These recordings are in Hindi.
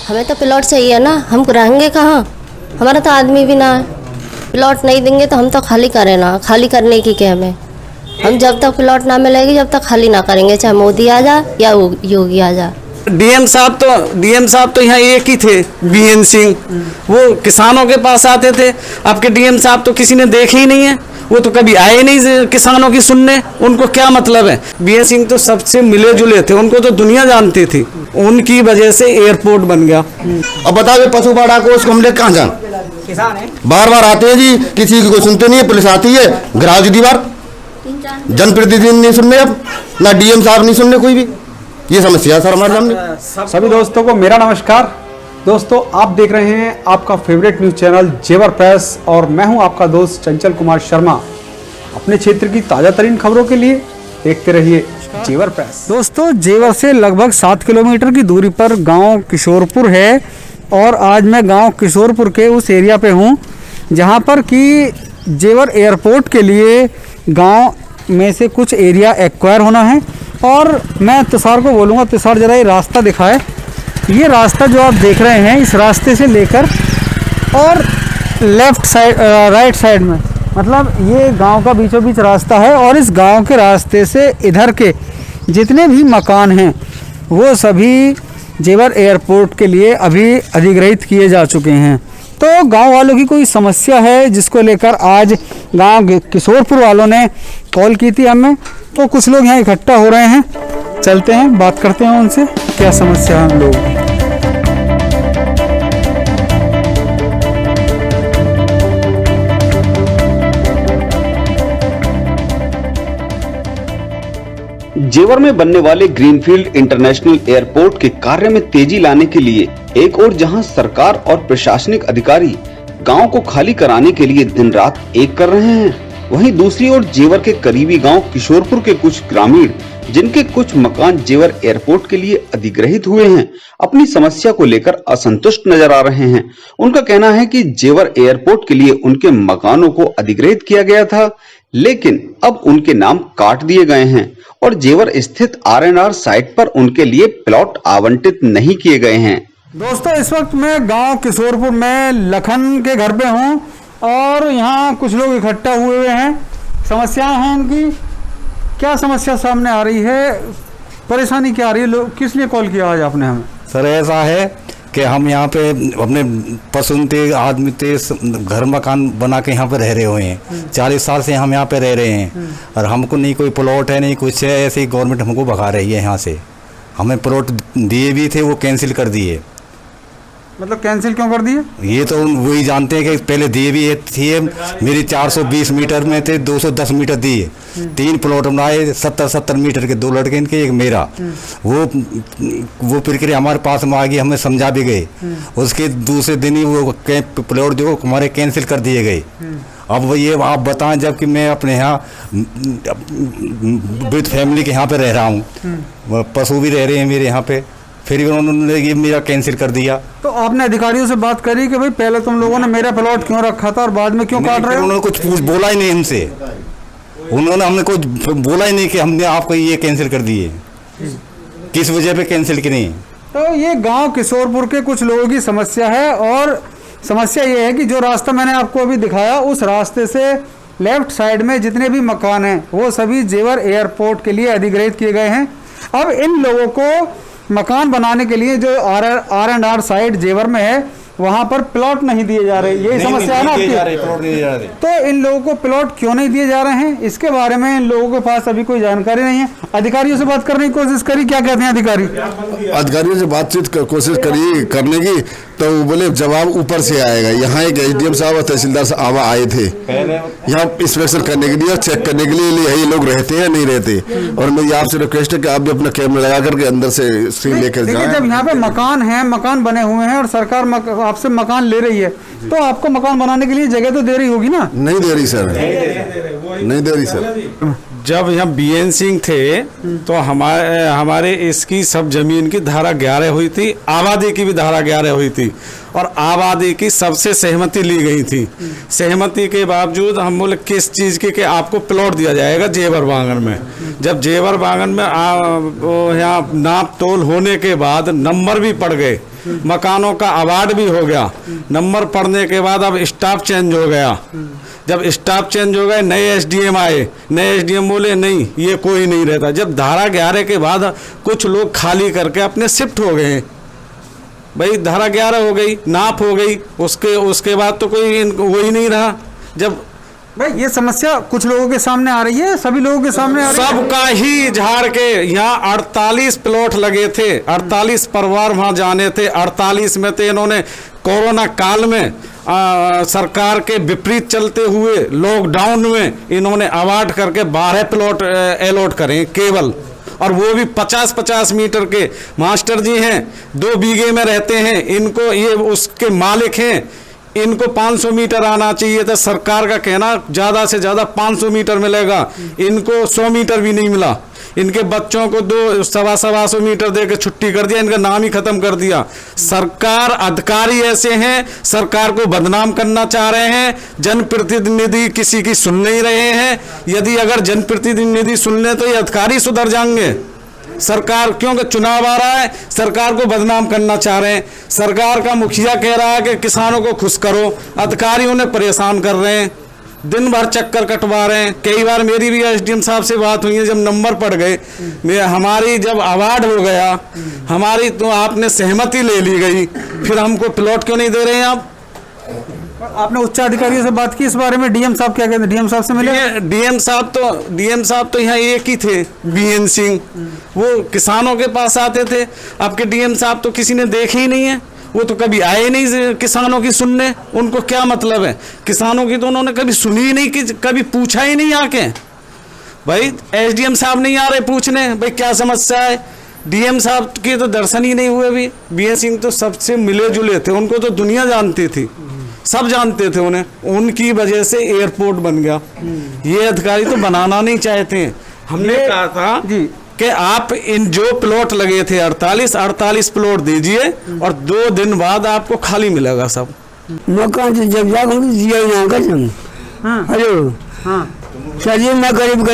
हमें तो प्लॉट चाहिए ना, हम रहेंगे कहाँ, हमारा तो आदमी भी ना है। प्लॉट नहीं देंगे तो हम तो खाली करें ना, खाली करने की क्या हमें। हम जब तक प्लॉट ना मिलेगी जब तक खाली ना करेंगे, चाहे मोदी आ जा या योगी आ जा। डीएम साहब तो यहाँ एक ही थे, बीएन सिंह। वो किसानों के पास आते थे। आपके डीएम साहब तो किसी ने देखे ही नहीं है, वो तो कभी आए नहीं किसानों की सुनने। उनको क्या मतलब है? बीएन सिंह तो सबसे मिले जुले थे, उनको तो दुनिया जानती थी। उनकी वजह से एयरपोर्ट बन गया। अब बताओ पशुपाड़ा को उसको हम ले कहाँ जाए? किसान है, बार बार आते हैं जी, किसी की कोई सुनते नहीं है। पुलिस आती है, गिराव जी दीवार, जनप्रतिनिधि नहीं सुन रहे, अब ना डीएम साहब नहीं सुन रहे कोई भी। ये समस्या है सर हमारे सामने। सभी दोस्तों को मेरा नमस्कार। दोस्तों, आप देख रहे हैं आपका फेवरेट न्यूज चैनल जेवर प्रेस और मैं हूं आपका दोस्त चंचल कुमार शर्मा। अपने क्षेत्र की ताजा तरीन खबरों के लिए देखते रहिए जेवर प्रेस। दोस्तों, जेवर से लगभग 7 किलोमीटर की दूरी पर गांव किशोरपुर है और आज मैं गांव किशोरपुर के उस एरिया पे हूं जहां पर कि जेवर एयरपोर्ट के लिए गांव में से कुछ एरिया एक्वायर होना है। और मैं तुषार को बोलूँगा, तुषार जरा ये रास्ता दिखाए। ये रास्ता जो आप देख रहे हैं, इस रास्ते से लेकर और लेफ्ट साइड राइट साइड में, मतलब ये गांव का बीचों बीच रास्ता है और इस गांव के रास्ते से इधर के जितने भी मकान हैं वो सभी जेवर एयरपोर्ट के लिए अभी अधिग्रहित किए जा चुके हैं। तो गांव वालों की कोई समस्या है जिसको लेकर आज गांव किशोरपुर वालों ने कॉल की थी हमें। तो कुछ लोग यहाँ इकट्ठा हो रहे हैं, चलते हैं बात करते हैं उनसे, क्या समस्या है हम लोग। जेवर में बनने वाले ग्रीनफील्ड इंटरनेशनल एयरपोर्ट के कार्य में तेजी लाने के लिए एक और जहां सरकार और प्रशासनिक अधिकारी गांव को खाली कराने के लिए दिन रात एक कर रहे हैं, वहीं दूसरी ओर जेवर के करीबी गांव किशोरपुर के कुछ ग्रामीण जिनके कुछ मकान जेवर एयरपोर्ट के लिए अधिग्रहित हुए हैं, अपनी समस्या को लेकर असंतुष्ट नजर आ रहे हैं। उनका कहना है कि जेवर एयरपोर्ट के लिए उनके मकानों को अधिग्रहित किया गया था, लेकिन अब उनके नाम काट दिए गए हैं और जेवर स्थित R&R साइट पर उनके लिए प्लॉट आवंटित नहीं किए गए हैं। दोस्तों, इस वक्त मैं गांव किशोरपुर में लखन के घर पे हूं और यहाँ कुछ लोग इकट्ठा हुए हैं। समस्याएं हैं इनकी, क्या समस्या सामने आ रही है, परेशानी क्या आ रही है, लोग किस लिए कॉल किया आज आपने हमें? सर ऐसा है कि हम यहाँ पे अपने पसंद थे आदमी थे, घर मकान बना के यहाँ पे रह रहे हुए हैं। 40 साल से हम यहाँ पे रह रहे हैं और हमको नहीं कोई प्लॉट है नहीं कुछ है, ऐसे ही गवर्नमेंट हमको भगा रही है यहाँ से। हमें प्लॉट दिए भी थे, वो कैंसिल कर दिए। मतलब कैंसिल क्यों कर दिए? ये तो वही जानते हैं कि पहले दिए भी थी, मेरी 420 मीटर में थे, 210 मीटर दिए। 3 प्लॉट बनाए 70-70 मीटर के, 2 लड़के इनके एक मेरा। वो प्रक्रिया हमारे पास में आ गई, हमें समझा भी गए। उसके दूसरे दिन ही वो प्लॉट जो हमारे कैंसिल कर दिए गए। अब ये आप बताएं, जबकि मैं अपने यहाँ विद फैमिली के यहाँ पे रह रहा हूँ, पशु भी रह रहे हैं मेरे यहाँ पे, फिर भी उन्होंने ये मेरा कैंसिल कर दिया। तो आपने अधिकारियों से बात करी कि भाई पहले तुम लोगों ने मेरा प्लॉट क्यों रखा था और बाद में क्यों काट रहे हो? उन्होंने कुछ बोला ही नहीं हमसे, उन्होंने हमने कुछ बोला ही नहीं कि हमने आपको ये कैंसिल कर दिए, किस वजह पे कैंसिल की नहीं। तो ये गांव किशोरपुर के कुछ लोगों की समस्या है और समस्या ये है कि जो रास्ता मैंने आपको अभी दिखाया, उस रास्ते से लेफ्ट साइड में जितने भी मकान हैं वो सभी जेवर एयरपोर्ट के लिए अधिग्रहित किए गए हैं। अब इन लोगों को मकान बनाने के लिए जो R&R साइट जेवर में है वहां पर प्लॉट नहीं दिए जा रहे, यही समस्या है ना आपकी? तो इन लोगों को प्लॉट क्यों नहीं दिए जा रहे हैं, इसके बारे में इन लोगों के पास अभी कोई जानकारी नहीं है। अधिकारियों से बात करने की कोशिश करी, क्या कहते हैं अधिकारी? अधिकारियों से बातचीत कोशिश करी करने की, तो वो बोले जवाब ऊपर से आएगा। यहाँ एक SDM साहब और तहसीलदार साहब आए थे यहाँ इंस्पेक्शन करने के लिए और चेक करने के लिए यही लोग रहते हैं नहीं रहते। और मेरी आपसे रिक्वेस्ट है कि आप भी अपना कैमरा लगा करके अंदर से सीन लेकर जाएं। जब यहाँ पे मकान है, मकान बने हुए हैं और सरकार आपसे मकान ले रही है, तो आपको मकान बनाने के लिए जगह तो दे रही होगी ना? नहीं दे रही सर, नहीं दे रही सर। जब यहाँ बीएन सिंह थे तो हमारे इसकी सब जमीन की धारा 11 हुई थी, आबादी की भी धारा 11 हुई थी और आबादी की सबसे सहमति ली गई थी। सहमति के बावजूद हम बोले किस चीज़ की कि आपको प्लॉट दिया जाएगा जेवर बांगन में। जब जेवर बांगन में यहाँ नाप तोल होने के बाद नंबर भी पड़ गए मकानों का अवार्ड भी हो गया, नंबर पड़ने के बाद अब स्टाफ चेंज हो गया। जब स्टाफ चेंज हो गए, नए एसडीएम आए, नए एसडीएम बोले नहीं ये कोई नहीं रहता। जब धारा 11 के बाद कुछ लोग खाली करके अपने शिफ्ट हो गए, भाई धारा 11 हो गई, नाप हो गई, उसके बाद तो कोई वही नहीं रहा। जब भाई ये समस्या कुछ लोगों के सामने आ रही है, सभी लोगों के सामने आ रही है? सबका ही झाड़ के यहाँ 48 प्लॉट लगे थे, 48 परिवार वहां जाने थे, 48 में थे। इन्होंने कोरोना काल में सरकार के विपरीत चलते हुए लॉकडाउन में इन्होंने अवार्ड करके 12 प्लॉट अलॉट करें केवल, और वो भी 50-50 मीटर के। मास्टर जी हैं, 2 बीघे में रहते हैं, इनको ये उसके मालिक हैं, इनको 500 मीटर आना चाहिए था। सरकार का कहना ज़्यादा से ज़्यादा 500 मीटर मिलेगा, इनको 100 मीटर भी नहीं मिला। इनके बच्चों को 200-125 मीटर दे के छुट्टी कर दिया, इनका नाम ही खत्म कर दिया। सरकार अधिकारी ऐसे हैं, सरकार को बदनाम करना चाह रहे हैं। जनप्रतिनिधि किसी की सुन नहीं रहे हैं। यदि अगर जनप्रतिनिधि सुन ले तो ये अधिकारी सुधर जाएंगे। सरकार, क्योंकि चुनाव आ रहा है, सरकार को बदनाम करना चाह रहे हैं। सरकार का मुखिया कह रहा है कि किसानों को खुश करो, अधिकारी उन्हें परेशान कर रहे हैं, दिन भर चक्कर कटवा रहे हैं। कई बार मेरी भी एसडीएम साहब से बात हुई है, जब नंबर पड़ गए, हमारी जब अवार्ड हो गया, हमारी तो आपने सहमति ले ली गई, फिर हमको प्लॉट क्यों नहीं दे रहे हैं आप? आपने उच्च अधिकारियों से बात की इस बारे में? डीएम साहब क्या कहते हैं? डीएम साहब से मिले? डीएम साहब तो यहाँ एक ही थे, बीएन सिंह, वो किसानों के पास आते थे। आपके डीएम साहब तो किसी ने देखे ही नहीं है, वो तो कभी आए नहीं किसानों की सुनने। उनको क्या मतलब है किसानों की, तो उन्होंने कभी सुनी ही नहीं, कि कभी पूछा ही नहीं आके। भाई एसडीएम साहब नहीं आ रहे पूछने, भाई क्या समस्या है। डीएम साहब के तो दर्शन ही नहीं हुए। भी बीएन सिंह तो सबसे मिले जुले थे, उनको तो दुनिया जानती थी, सब जानते थे उन्हें। उनकी वजह से एयरपोर्ट बन गया। ये अधिकारी तो बनाना नहीं चाहते हैं। हमने कहा था कि आप इन जो प्लॉट लगे थे 48 प्लॉट दीजिए, और 2 दिन बाद आपको खाली मिलेगा सब मकान। से जब जाकर दिया यहाँ का हेलो सर जी, मैं करीब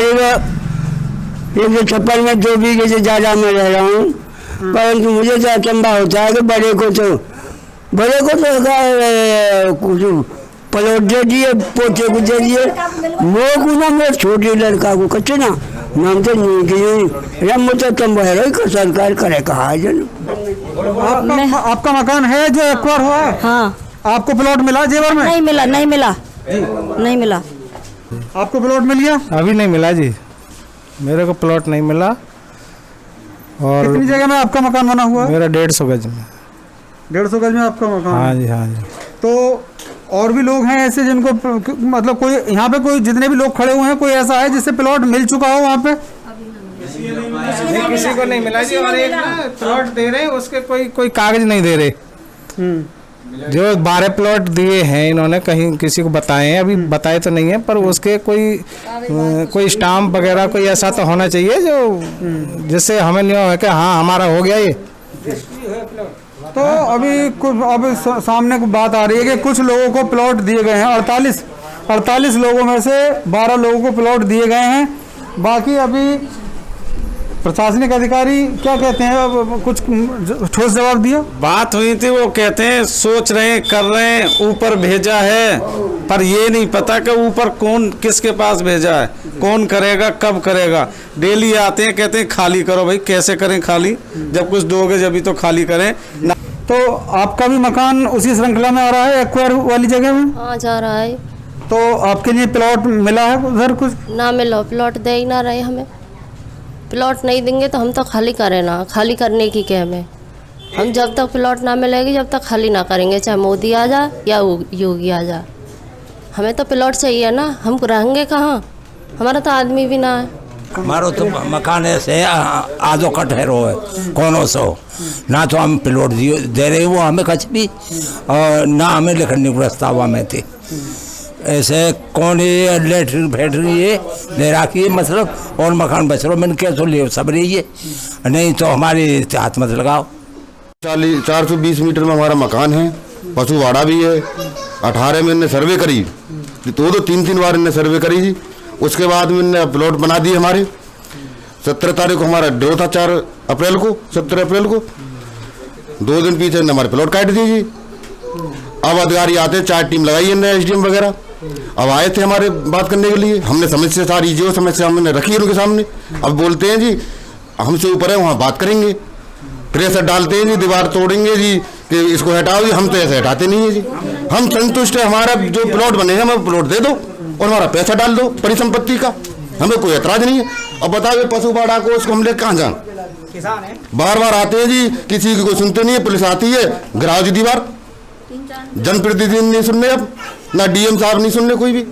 156 में 2 बीघे से ज़्यादा में रह रहा हूँ, परंतु मुझे तो अचंभा होता है कि बड़े को तो कुछ प्लॉट दे दिए, पोते को दे दिए, मोह को ना मेरे छोटे लड़का को कच्चे ना नाम तो नहीं कि रम तो तुम सरकार करे कहा है जन। आपका मकान है जो एक्वायर हुआ है? हाँ। आपको प्लॉट मिला जेवर में? नहीं मिला। आपको प्लॉट मिल गया? अभी नहीं मिला जी, मेरे को प्लॉट नहीं मिला। और कितनी जगह में आपका मकान बना हुआ है? मेरा 150 गज में। 150 गज में आपका मकान? हाँ जी, हाँ जी। तो और भी लोग हैं ऐसे जिनको, मतलब कोई यहाँ पे कोई जितने भी लोग खड़े हुए हैं, कोई ऐसा है जिससे प्लॉट मिल चुका हो वहाँ पे? नहीं, किसी को नहीं मिला जी। और एक प्लॉट दे रहे हैं, उसके कोई कागज नहीं दे रहे। जो 12 प्लॉट दिए हैं इन्होंने, कहीं किसी को बताए हैं, अभी बताए तो नहीं है, पर उसके कोई स्टाम्प वगैरह कोई ऐसा तो होना चाहिए जो जिससे हमें नहीं हो कि हाँ हमारा हो गया ये। तो अभी सामने को बात आ रही है कि कुछ लोगों को प्लॉट दिए गए हैं। 48 लोगों में से 12 लोगों को प्लॉट दिए गए हैं। बाकी अभी प्रशासनिक अधिकारी क्या कहते हैं, कुछ ठोस जवाब दिया? बात हुई थी, वो कहते हैं सोच रहे हैं, कर रहे हैं, ऊपर भेजा है, पर ये नहीं पता कि ऊपर कौन किसके पास भेजा है, कौन करेगा, कब करेगा। डेली आते हैं, कहते हैं खाली करो। भाई कैसे करें खाली, जब कुछ दोगे जब भी तो खाली करें। तो आपका भी मकान उसी श्रृंखला में आ रहा है, एक्वायर वाली जगह में? हाँ जा रहा है। तो आपके लिए प्लॉट मिला है उधर? कुछ ना मिला, प्लॉट दे ही ना रहे हमें। प्लॉट नहीं देंगे तो हम तो खाली करें ना, खाली करने की क्या हमें। हम जब तक प्लॉट ना मिलेगी जब तक खाली ना करेंगे, चाहे मोदी आ जा या योगी आ जा। हमें तो प्लॉट चाहिए ना, हम रहेंगे कहाँ, हमारा तो आदमी भी ना है। हमारो तो मकान ऐसे आधो कट है, रो है कोनो सो ना, तो हम प्लॉट दे रहे वो हमें कच भी, और ना हमें लिखने को प्रस्ताव में थे। ऐसे कौन ये लेटरिन फैक्ट्री ये ले रखी है मतलब, और मकान बच रहा, मैंने क्या तो ले सब रही है, नहीं तो हमारे हाथ मत लगाओ। 420 मीटर में हमारा मकान है, पशुवाड़ा भी है। 18 में इनने सर्वे करी, तो 3 बार इनने सर्वे करी जी। उसके बाद में इनने प्लॉट बना दिए हमारे। 17 तारीख को हमारा ड्रो था, 4 अप्रैल को, 17 अप्रैल को। 2 दिन पीछे ने हमारे प्लॉट काट दी जी। अब अधिकारी आते, 4 टीम लगाई है एसडीएम वगैरह, अब आए थे हमारे बात करने के लिए। हमने समस्या सारी जो समस्या हमने रखी उनके सामने। अब बोलते हैं जी हमसे ऊपर है, वहाँ बात करेंगे, प्रेशर डालते हैं जी, दीवार तोड़ेंगे जी कि इसको हटाओ जी। हम तो ऐसे हटाते नहीं है जी। हम संतुष्ट है, हमारा जो प्लॉट बने हमें प्लॉट दे दो और हमारा पैसा डाल दो परिसंपत्ति का, हमें कोई ऐतराज नहीं है। अब बताओ पशुपाड़ा को उसको हम ले कहाँ जाएं? बार बार आते हैं जी, किसी की कोई सुनते नहीं है। पुलिस आती है, गिराओ जी दीवार, जनप्रतिनिधि नहीं सुनने, अब ना डीएम साहब नहीं सुनने कोई भी।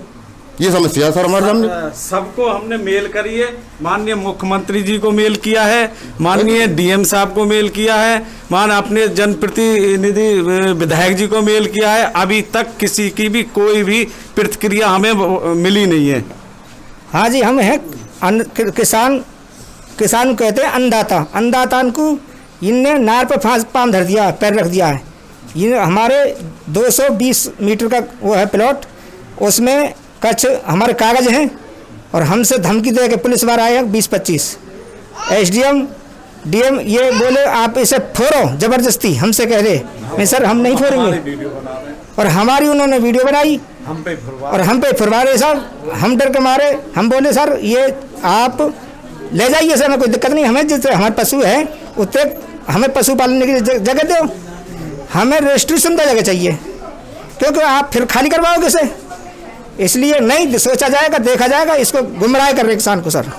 ये समस्या है सर हमारे सामने। सबको हमने मेल करी है, माननीय मुख्यमंत्री जी को मेल किया है, माननीय डीएम साहब को मेल किया है, अपने जनप्रतिनिधि विधायक जी को मेल किया है। अभी तक किसी की भी कोई भी प्रतिक्रिया हमें मिली नहीं है। हाँ जी, हम हैं किसान कहते हैं अन्नदाता को इनने नार पर पाम धर दिया, पैर रख दिया है। ये हमारे 220 मीटर का वो है प्लॉट, उसमें कुछ हमारे कागज हैं और हमसे धमकी दे के पुलिस वाला आया 20-25। एसडीएम डीएम ये बोले आप इसे फोड़ो, जबरदस्ती हमसे कह रहे। नहीं सर, हम नहीं फोड़ेंगे। और हमारी उन्होंने वीडियो बनाई और हम पे फुरवा रहे साहब। हम डर के मारे हम बोले सर ये आप ले जाइए सर, हमें कोई दिक्कत नहीं, हमें जितने हमारे पशु है उतने हमें पशु पालने की जगह दो, हमें रजिस्ट्रेशन का जगह चाहिए, क्योंकि आप फिर खाली करवाओगे इसे। इसलिए नहीं सोचा जाएगा, देखा जाएगा, इसको गुमराह कर रहे किसान को सर।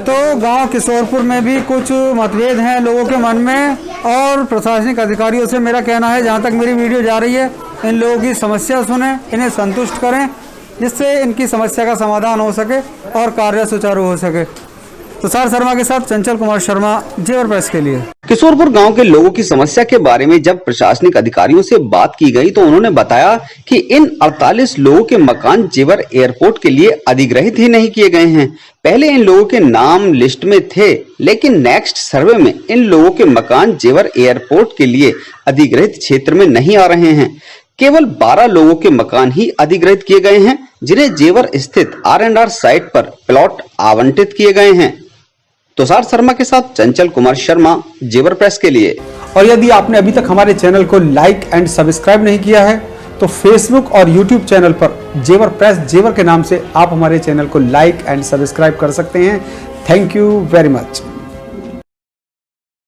तो गांव किशोरपुर में भी कुछ मतभेद हैं लोगों के मन में और प्रशासनिक अधिकारियों से मेरा कहना है, जहां तक मेरी वीडियो जा रही है, इन लोगों की समस्या सुनें, इन्हें संतुष्ट करें, जिससे इनकी समस्या का समाधान हो सके और कार्य सुचारू हो सके। तुषार शर्मा के साथ चंचल कुमार शर्मा, जेवर प्रेस के लिए। किशोरपुर गांव के लोगों की समस्या के बारे में जब प्रशासनिक अधिकारियों से बात की गई तो उन्होंने बताया कि इन 48 लोगों के मकान जेवर एयरपोर्ट के लिए अधिग्रहित ही नहीं किए गए हैं। पहले इन लोगों के नाम लिस्ट में थे, लेकिन नेक्स्ट सर्वे में इन लोगों के मकान जेवर एयरपोर्ट के लिए अधिग्रहित क्षेत्र में नहीं आ रहे हैं। केवल 12 लोगों के मकान ही अधिग्रहित किए गए हैं, जिन्हें जेवर स्थित R&R साइट पर प्लॉट आवंटित किए गए हैं। तुषार शर्मा के साथ चंचल कुमार शर्मा, जेवर प्रेस के लिए। और यदि आपने अभी तक हमारे चैनल को लाइक एंड सब्सक्राइब नहीं किया है तो फेसबुक और यूट्यूब चैनल पर जेवर प्रेस जेवर के नाम से आप हमारे चैनल को लाइक एंड सब्सक्राइब कर सकते हैं। Thank you very much.